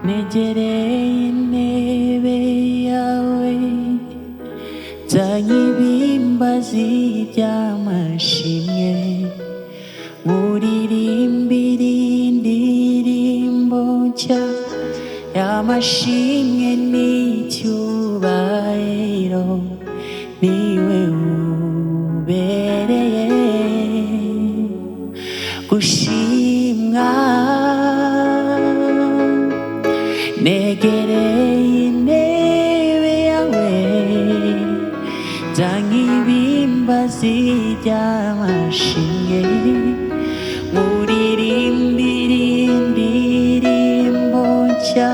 내gereye intebe yawe zanyibimbazi by'amashimwe muririmbira indirimbo nshya y'amashimwe n'icyubahiro niwe ubereye gushimwa negereye intebe yawe zanyibimbazi by'amashimwe muririmbira indirimbo nshya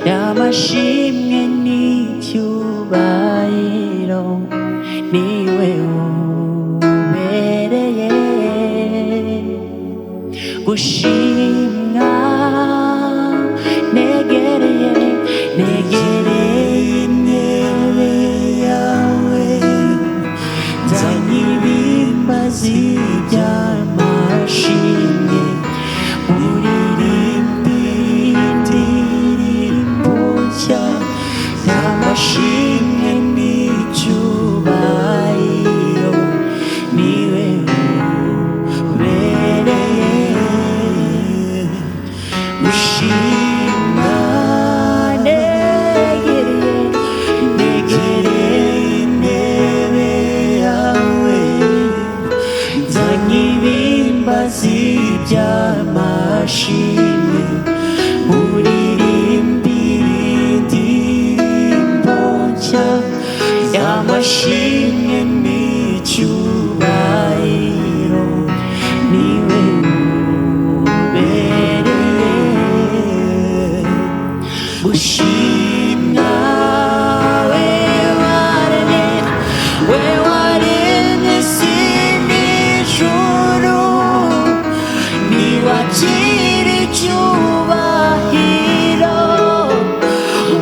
y'amashimwe n'icyubahiro niwe ubereye gushimwa negereye intebe yawe zanyibimbazi by'amashimwe muririmbira indirimbo nshya y'amashimwe n'icyubahiro niwe ubereye gushimwa negereye intebe yawe zanyibimbazi by'amashimwe muririmbira indirimbo nshya y'amashimwe n'icyubahiro niwe ubereye gushimwa we waremye isi n'ijuru niwakira icyubahiro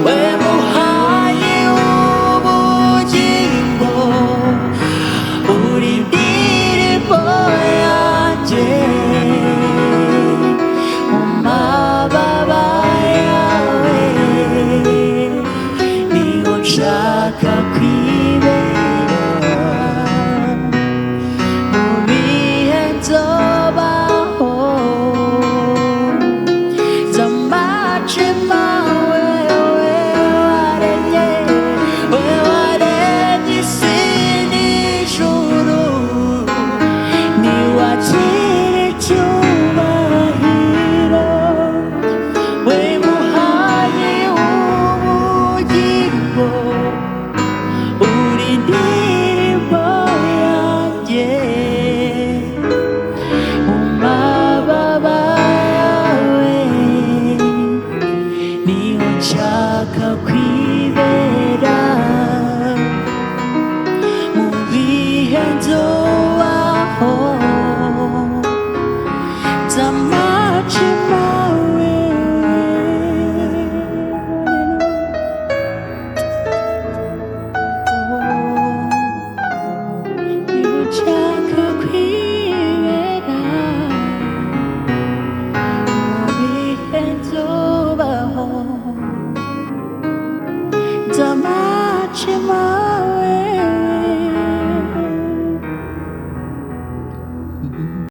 we muhaye ubugingo uri indirimbo yanjye mu mababa yawe niho nshaka kwibera mu bihe nzobaho z'amacema waremye isi n'ijuru niwakira icyubahiro we muhaye ubugingo uri indirimbo yanjye mu mababa yawe niho nshaka kwibera